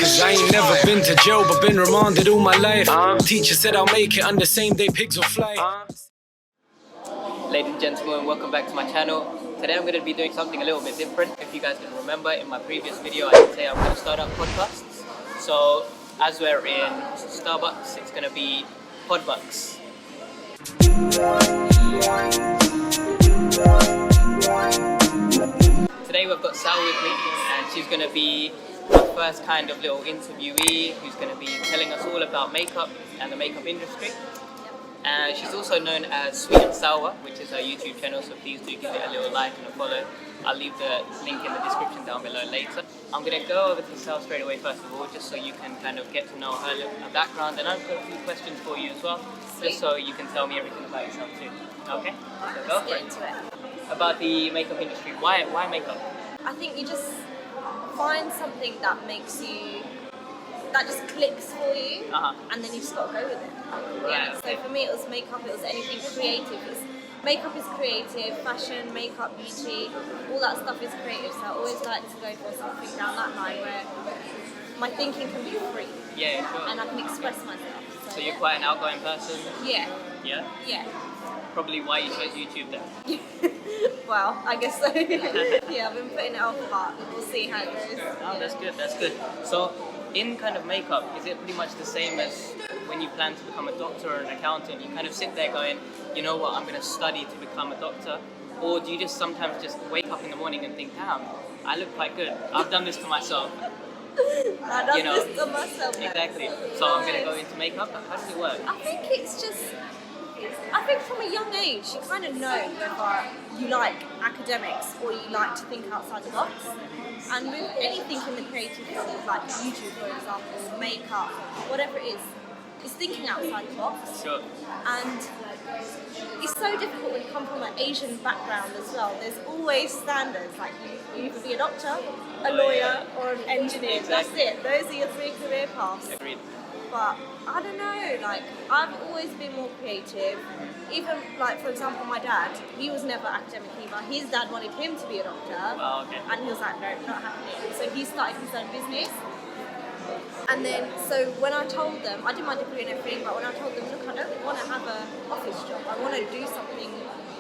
Cause I ain't never been to jail but been remanded all my life. Teacher said I'll make it on the same day pigs will fly. Ladies and gentlemen, welcome back to my channel. Today I'm going to be doing something a little bit different. If you guys can remember, in my previous video I did say I'm going to start up podcasts. So as we're in Starbucks, it's going to be Podbucks. Today we've got Salwa with me, and she's going to be the first kind of little interviewee who's going to be telling us all about makeup and the makeup industry. She's also known as Sweet and Salwa, which is her YouTube channel, so please do give it a little like and a follow. I'll leave the link in the description down below later. I'm going to go over to Sal straight away first of all, just so you can kind of get to know her background, and I've got a few questions for you as well, just so you can tell me everything about yourself too. Okay? So go for it. About the makeup industry, why makeup? I think you just find something that makes you, that just clicks for you, and then you just got to go with it. Right. So for me it was makeup, it was anything creative. Makeup is creative, fashion, makeup, beauty, all that stuff is creative, so I always like to go for something down that line where my thinking can be free. Yeah, sure. And I can express myself. So you're quite an outgoing person? Yeah. Yeah? Yeah. Probably why you chose YouTube then? Well, I guess so. Yeah, I've been putting it off, but we'll see how it goes. Oh, that's good, that's good. So, in kind of makeup, is it pretty much the same as when you plan to become a doctor or an accountant? You kind of sit there going, you know what, I'm going to study to become a doctor? Or do you just sometimes just wake up in the morning and think, damn, I look quite good. I've done this to myself. I've done this to myself. Exactly. So I'm going to go into makeup. How does it work? I think it's just, I think from a young age you kind of know whether you like academics or you like to think outside the box. And with anything in the creative field, like YouTube for example, makeup, whatever it is, it's thinking outside the box. Sure. And it's so difficult when you come from an Asian background as well. There's always standards, like you either be a doctor, a lawyer, or an engineer. Exactly. That's it. Those are your three career paths. Agreed. But I don't know, like I've always been more creative. Even like for example my dad, he was never academic either. His dad wanted him to be a doctor. Oh, okay. And he was like, no, not happening. So he started his own business. And then, so when I told them, I did my degree and everything, but when I told them, look, I don't want to have an office job. I want to do something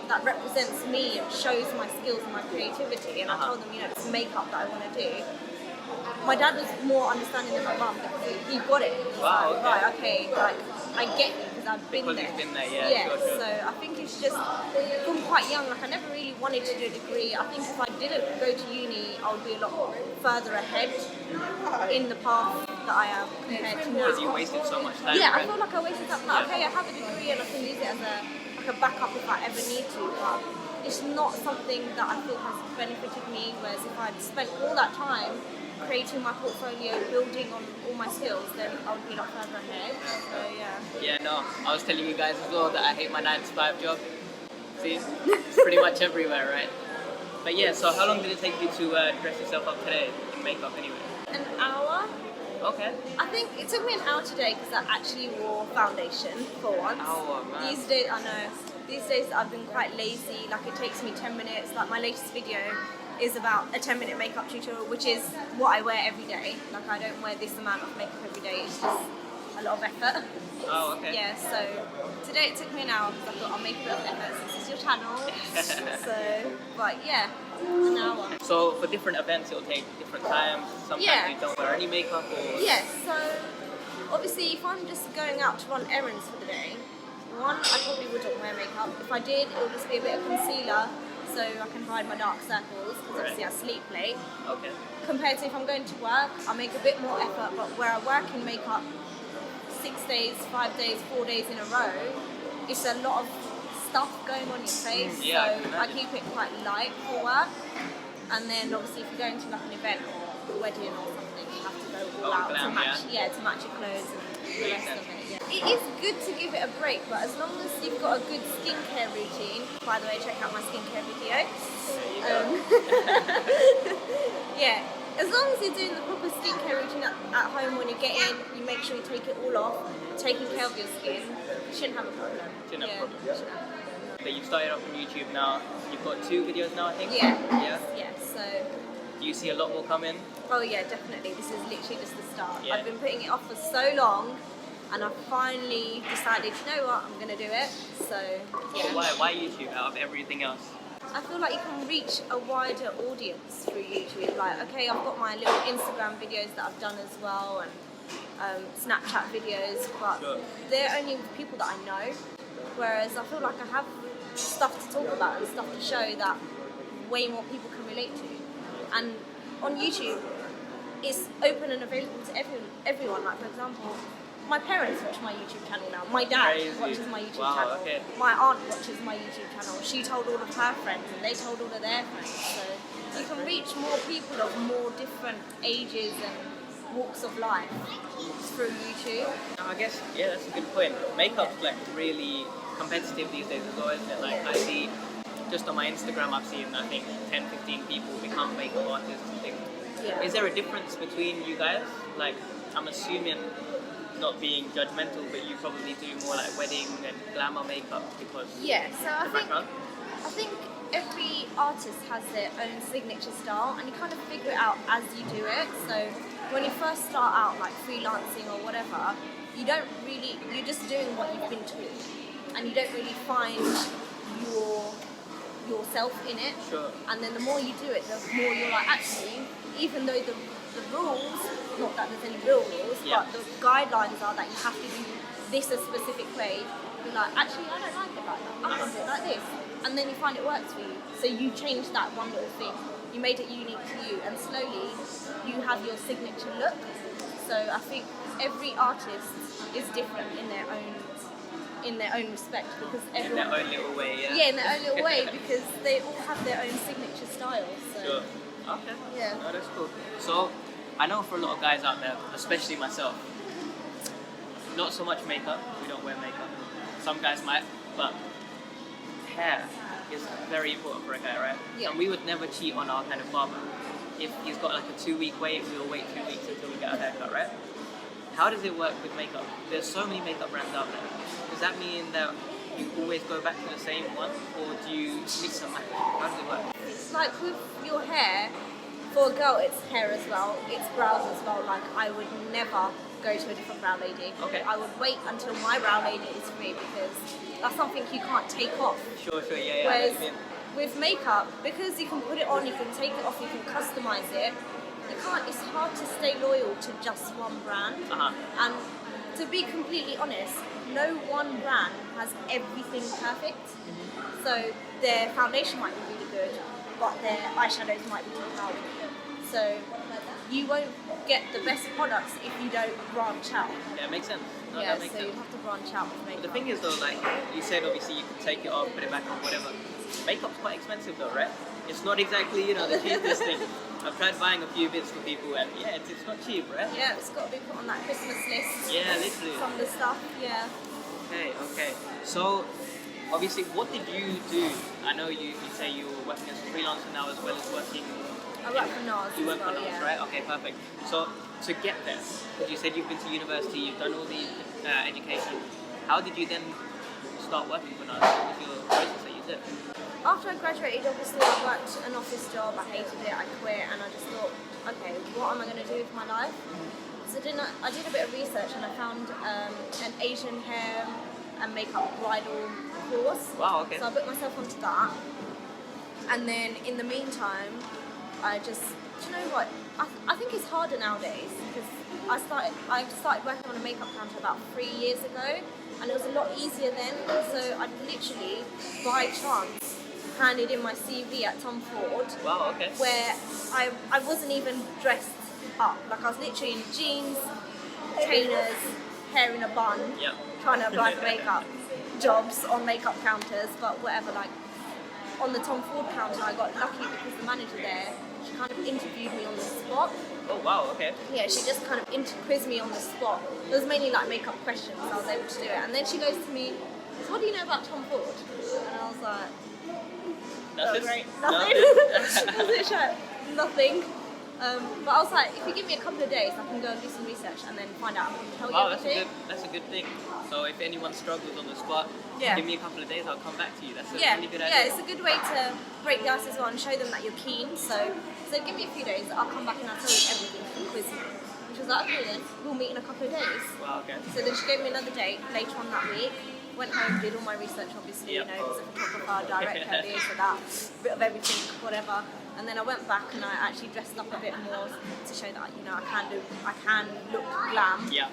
that represents me and shows my skills and my creativity. And I told them, you know, it's makeup that I want to do. My dad was more understanding than my mum because he got it. He was like, right, okay, like I get you because I've been there. Because you've been there, yeah. Yeah, sure. so I think it's just from quite young. Like I never really wanted to do a degree. I think if I didn't go to uni, I would be a lot further ahead in the path that I am compared to now. Because you wasted so much time. Yeah, right? I feel like I wasted time. Like, okay, I have a degree and I can use it as a backup if I ever need to, but it's not something that I feel has benefited me. Whereas if I'd spent all that time creating my portfolio, building on all my skills, then I would be a lot further ahead. So yeah. Yeah, no, I was telling you guys as well that I hate my 9-to-5 job. See, it's pretty much everywhere, right? But yeah, so how long did it take you to dress yourself up today in makeup anyway? An hour. Okay. I think it took me an hour today because I actually wore foundation for once. Oh, man. These days, I know. These days I've been quite lazy. Like it takes me 10 minutes. Like my latest video is about a 10-minute makeup tutorial, which is what I wear every day. Like I don't wear this amount of makeup every day. It's just a lot of effort. Oh, okay. Yeah. So today it took me an hour because I thought I'll make a bit of effort since it's your channel. So, but yeah, an hour. So for different events, it'll take different times. Sometimes you don't wear any makeup, or yeah. So obviously, if I'm just going out to run errands for the day, one, I probably wouldn't wear makeup. If I did, it would just be a bit of concealer so I can hide my dark circles because obviously I sleep late. Okay. Compared to if I'm going to work, I make a bit more effort. But where I work in makeup 6 days, 5 days, 4 days in a row, it's a lot of stuff going on your face. Yeah, so I keep it quite light for work. And then obviously if you're going to like an event or a wedding or something, you have to go all out to match, to match your clothes and the rest of it. Yeah. It is good to give it a break, but as long as you've got a good skincare routine, by the way, check out my skincare video. Yeah, as long as you're doing the proper skincare routine at home when you get in, you make sure you take it all off, taking care of your skin, you shouldn't have a problem. Shouldn't have a problem. So you've started off on YouTube now. You've got 2 videos now, I think? Yeah. Yeah? Yeah, so... Do you see a lot more coming? Oh yeah, definitely. This is literally just the start. start. Yeah. I've been putting it off for so long, and I finally decided, you know what, I'm gonna do it. So yeah. So why YouTube out of everything else? I feel like you can reach a wider audience through YouTube. Like, okay, I've got my little Instagram videos that I've done as well, and Snapchat videos, but Sure. they're only with people that I know. Whereas I feel like I have stuff to talk about and stuff to show that way more people can relate to. And on YouTube, it's open and available to everyone. Like, for example, my parents watch my YouTube channel now. My dad Crazy. watches my YouTube Wow, channel. okay. My aunt watches my YouTube channel. She told all of her friends, and they told all of their friends. So you can reach more people of more different ages and walks of life through YouTube. I guess, yeah, that's a good point. Makeup's like really competitive these days as well, isn't it? Like, I see, just on my Instagram, I've seen, I think, 10, 15 people become makeup artists and things. Yeah. Is there a difference between you guys? Like, I'm assuming, not being judgmental, but you probably do more like wedding and glamour makeup because Yeah, so the background. I think every artist has their own signature style, and you kind of figure it out as you do it. So when you first start out, like freelancing or whatever, you're just doing what you've been taught, and you don't really find yourself in it. Sure. And then the more you do it, the more you're like, actually, even though the rules, not that there's any real rules, Yeah. but the guidelines are that you have to do this a specific way, you're like, actually, I don't like it like that. I want to do it like this. And then you find it works for you. So you change that one little thing. You made it unique to you, and slowly you have your signature look. So I think every artist is different in their own respect, because In everyone, their own little way, yeah. yeah, in their own little way, because they all have their own signature styles. So Sure. Okay. Yeah. No, that's cool. So, I know for a lot of guys out there, especially myself, not so much makeup. We don't wear makeup. Some guys might, but hair is very important for a guy, right? Yeah. And we would never cheat on our kind of barber. If he's got like a 2-week wait, we'll wait 2 weeks until we get our haircut, right? How does it work with makeup? There's so many makeup brands out there. Does that mean that you always go back to the same one, or do you mix and match? How does it work? it's like with your hair, for a girl it's hair as well, it's brows as well. Like, I would never go to a different brow lady. Okay. I would wait until my brow lady is free, because that's something you can't take off. Sure, yeah, I know Whereas what you mean. with makeup, because you can put it on, you can take it off, you can customize it, it's hard to stay loyal to just one brand. Uh-huh. And to be completely honest, no one brand has everything perfect. So their foundation might be really good, but their eyeshadows might be too powdery. So you won't get the best products if you don't branch out. Yeah, it makes sense. No, Yeah, that makes so sense. you have to branch out with makeup. The thing is though, like you said, obviously you can take it off, put it back on, whatever. Makeup's quite expensive though, right? It's not exactly, the cheapest thing. I've tried buying a few bits for people, and yeah, it's not cheap, right? Yeah, it's got to be put on that Christmas list. Yeah, literally. Some of the stuff, yeah. Okay. So, obviously, what did you do? I know you say you were working as a freelancer now as well as working. I work for NARS You as work for well, NARS, yeah. right? Okay, perfect. So, to get there, because you said you've been to university, you've done all the education. How did you then start working for NARS? What was your process that you did? After I graduated, obviously I worked an office job, I hated it, I quit, and I just thought, okay, what am I going to do with my life? So I did a bit of research, and I found an Asian hair and makeup bridal course. Wow, okay. So I booked myself onto that, and then in the meantime, do you know what? I think it's harder nowadays, because I started working on a makeup counter about 3 years ago, and it was a lot easier then. So I literally, by chance, handed in my CV at Tom Ford. Wow, okay. Where I wasn't even dressed up. Like, I was literally in jeans, trainers, hair in a bun, Yep. trying to apply for makeup jobs on makeup counters, but whatever. Like, on the Tom Ford counter, I got lucky because the manager there, she kind of interviewed me on the spot. Oh, wow, okay. Yeah, she just kind of quizzed me on the spot. It was mainly like makeup questions, so I was able to do it. And then she goes to me, so what do you know about Tom Ford? And I was like, Nothing? oh, great. Nothing? Nothing. But I was like, if you give me a couple of days, I can go and do some research and then find out. I can tell you Wow, everything. that's a good thing. So if anyone struggles on the spot, Yeah. give me a couple of days, I'll come back to you. That's a Yeah, really good idea. yeah, it's a good way to break the ice as well and show them that you're keen. So give me a few days, I'll come back and I'll tell you everything. You can quiz me. And she was like, okay then, we'll meet in a couple of days. Wow, okay. So then she gave me another date later on that week. Went home, did all my research, obviously, Yep. you know, as a photographer, director, this or that, bit of everything, whatever. And then I went back and I actually dressed up a bit more to show that, you know, I can look glam. Yeah.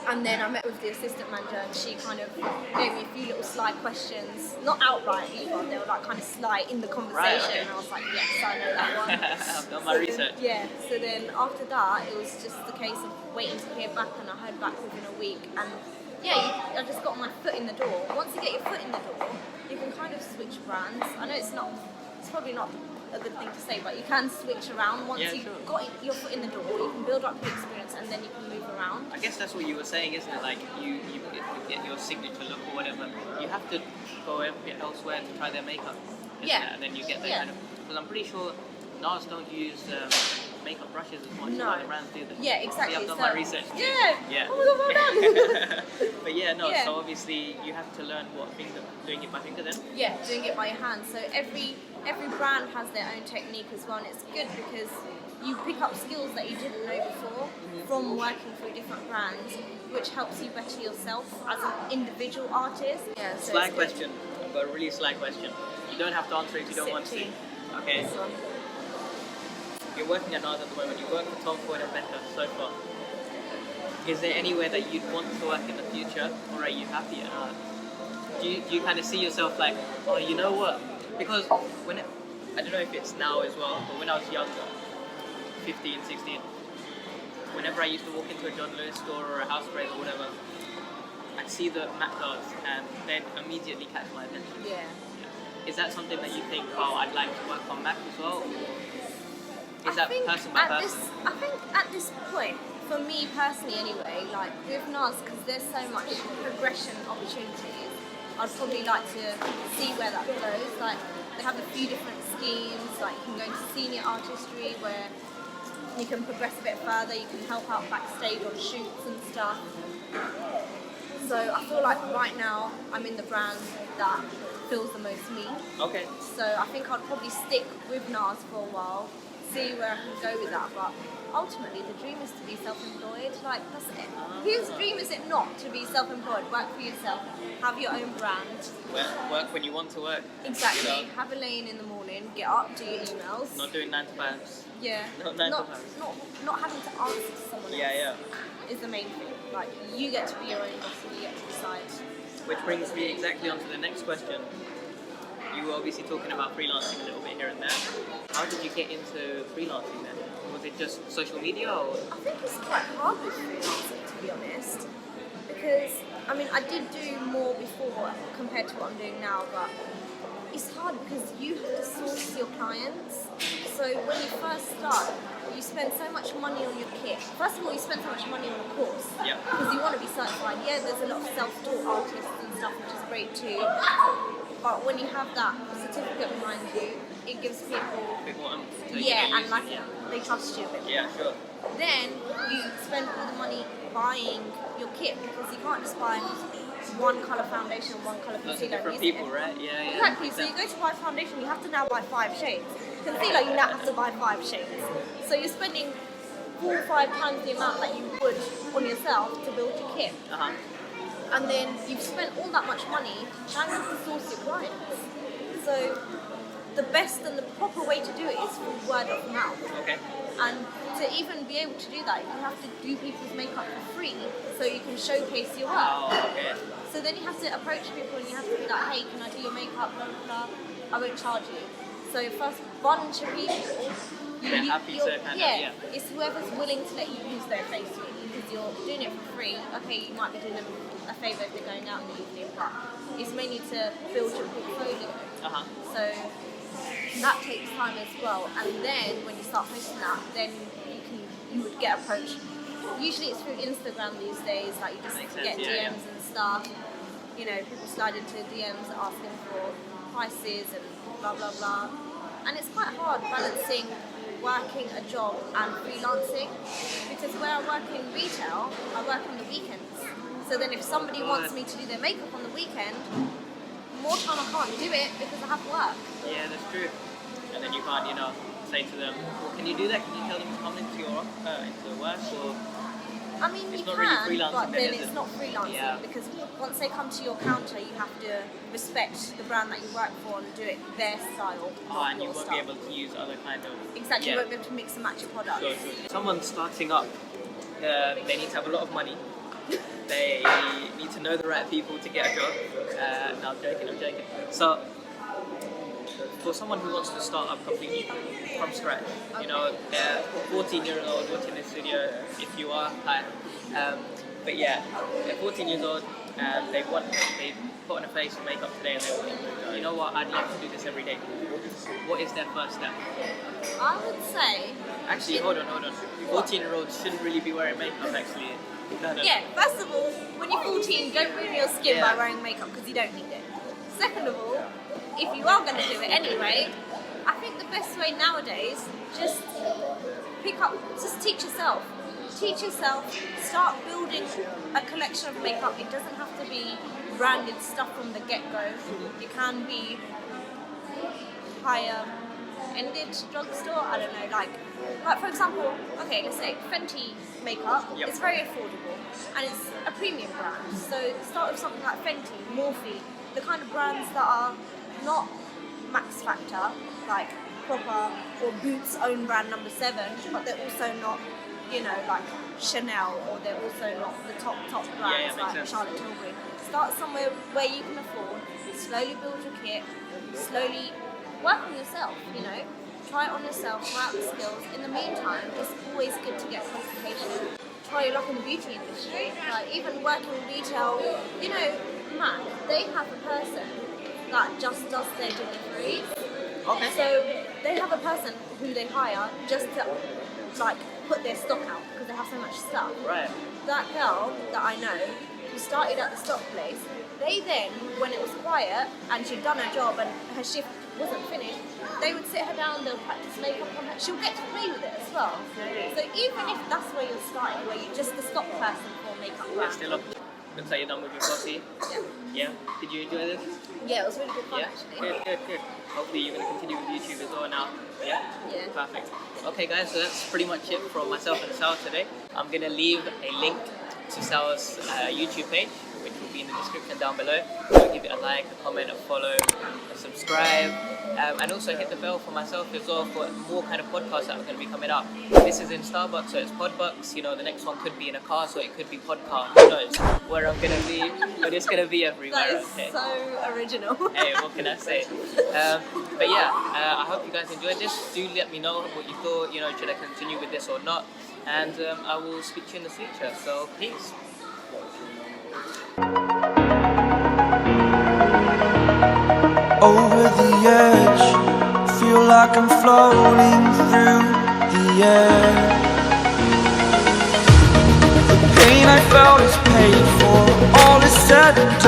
And then I met with the assistant manager and she kind of gave me a few little sly questions, not outright either, they were like kind of sly in the conversation. Right, okay. And I was like, yes, I know that one. I've done my research. Yeah, so then after that, it was just the case of waiting to hear back, and I heard back within a week. And yeah, I just got my foot in the door. Once you get your foot in the door, you can kind of switch brands. I know it's probably not a good thing to say, but you can switch around. Once you've got your foot in the door, you can build up your experience and then you can move around. I guess that's what you were saying, isn't it? Like you get your signature look or whatever. You have to go elsewhere to try their makeup. Isn't it? And then you get that kind of. Because I'm pretty sure NARS don't use makeup brushes as much as other brands do. They? Yeah, exactly. See, I've done my research too. Yeah. Oh my God, well done. But so obviously you have to learn doing it by finger then. Yeah, doing it by your hand. So every brand has their own technique as well, and it's good because you pick up skills that you didn't know before from working through different brands, which helps you better yourself as an individual artist. Yeah. So sly question. I've got a really sly question. You don't have to answer it if you don't want to. Okay. You're working at NARS at the moment. You work for Tom Ford and Becca so far. Is there anywhere that you'd want to work in the future, or are you happy at NARS? Do you kind of see yourself like, oh, you know what? Because I don't know if it's now as well, but when I was younger, 15, 16, whenever I used to walk into a John Lewis store or a house praise or whatever, I'd see the Mac cards and they'd immediately catch my attention. Yeah. Is that something that you think, oh, I'd like to work on Mac as well? Is that person by person? I think at this point, for me personally anyway, like with NARS, because there's so much progression opportunities, I'd probably like to see where that goes. Like they have a few different schemes, like you can go into senior artistry where you can progress a bit further, you can help out backstage on shoots and stuff. So I feel like right now I'm in the brand that feels the most me. Okay. So I think I'd probably stick with NARS for a while, see where I can go with that, but ultimately the dream is to be self-employed. Like that's it. Whose dream is it not to be self-employed? Work for yourself, have your own brand. Work when you want to work. Exactly. You know? Have a lane in the morning, get up, do your emails. Not doing 9 to 5s. Yeah. Not having to answer to someone else. Yeah. Is the main thing. Like you get to be your own boss and you get to decide. Which brings me exactly onto the next question. You were obviously talking about freelancing a little bit here and there. How did you get into freelancing then? Was it just social media or? I think it's quite hard with freelancing, to be honest, because I mean I did do more before compared to what I'm doing now, but it's hard because you have to source your clients. So when you first start, you spend so much money on your kit. First of all, you spend so much money on a course because you want to be certified. Yeah, there's a lot of self-taught artists and stuff, which is great too. But when you have that certificate behind you, it gives people a bit more and like they trust you a bit more. Yeah, sure. Then you spend all the money buying your kit because you can't just buy one colour foundation, one colour Lots of concealer. different people, right? Yeah. Exactly. So you go to buy foundation, you have to now buy 5 shades. Concealer, you now have to buy 5 shades. So you're spending 4 or 5 times the amount that you would on yourself to build your kit. And then you've spent all that much money trying to source your clients. So the best and the proper way to do it is through word of mouth. Okay. And to even be able to do that, you have to do people's makeup for free so you can showcase your work. Oh, okay. So then you have to approach people and you have to be like, hey, can I do your makeup, blah, blah, blah. I won't charge you. So first bunch of people, it's whoever's willing to let you use their face because you're doing it for free. Okay, you might be doing them a favour if they're going out in the evening, but it's mainly to build your portfolio. So that takes time as well. And then when you start posting that, then you would get approached. Usually it's through Instagram these days, like you just get DMs and stuff. You know, people slide into DMs asking for prices and blah blah blah. And it's quite hard balancing working a job and freelancing because where I work in retail, I work on the weekends. So then if somebody wants me to do their makeup on the weekend, more time I can't do it because I have work. Yeah, that's true. And then you can't, to say to them, well, can you do that? Can you tell them to come into your work? Or I mean, it's you not can, really freelancing but then, then is it's it? not freelancing Yeah. because once they come to your counter, you have to respect the brand that you work for and do it their style, not And you your won't style. be able to use other kind of... Exactly, Yeah. you won't be able to mix and match your products. Sure. Someone starting up, they need to have a lot of money. They need to know the right people to get a job. No, I'm joking. So, for someone who wants to start up completely from scratch, you know, they're 14-year-old watching this video, if you are, hi. But yeah, they're 14 years old and they put on a face and makeup today and they think, you know what, I'd like to do this every day. What is their first step? I would say... Actually, hold on. 14-year-olds shouldn't really be wearing makeup, actually. No. Yeah, first of all, when you're 14, don't ruin your skin Yeah. by wearing makeup because you don't need it. Second of all, if you are going to do it anyway, I think the best way nowadays, just teach yourself. Teach yourself, start building a collection of makeup. It doesn't have to be branded stuff from the get-go. It can be higher-ended drugstore, I don't know, like for example, okay, let's say Fenty makeup. Yep. It's very affordable and it's a premium brand. So start with something like Fenty, Morphe, the kind of brands that are not Max Factor, like proper, or Boots' own brand number 7, but they're also not, you know, like Chanel, or they're also not the top brands makes like sense. Charlotte Tilbury. Start somewhere where you can afford, slowly build your kit, slowly work on yourself, you know. Try it on yourself, try out the skills. In the meantime, it's always good to get qualification. Try your luck in the beauty industry. Like even working in retail, you know, Mac, they have a person that just does their deliveries. Okay. So they have a person who they hire just to like put their stock out because they have so much stuff. Right. That girl that I know who started at the stock place, they then, when it was quiet and she'd done her job and her shift wasn't finished, they would sit her down, they'll practice makeup on her. She'll get to play with it as well. So even if that's where you're starting, where you're just the stock person for makeup Yeah, brand. still up. Looks like you're done with your coffee. Yeah. Yeah. Did you enjoy this? Yeah, it was really good fun Yeah. actually. Good. Hopefully you're going to continue with YouTube as well now. Yeah? Yeah. Perfect. Okay guys, so that's pretty much it from myself and Salwa today. I'm going to leave a link to Salwa's YouTube page, which will be in the description down below. So give it a like, a comment, a follow, a subscribe, and also hit the bell for myself as well for more kind of podcasts that are going to be coming up. This is in Starbucks, so it's Podbucks. You know, the next one could be in a car, so it could be podcast. Who knows where I'm going to be, but it's going to be everywhere. That is Okay. so original. Hey, what can I say? But yeah, I hope you guys enjoyed this. Do let me know what you thought. You know, should I continue with this or not? And I will speak to you in the future. So peace. Over the edge, feel like I'm floating through the air. The pain I felt is paid for, all is said and done.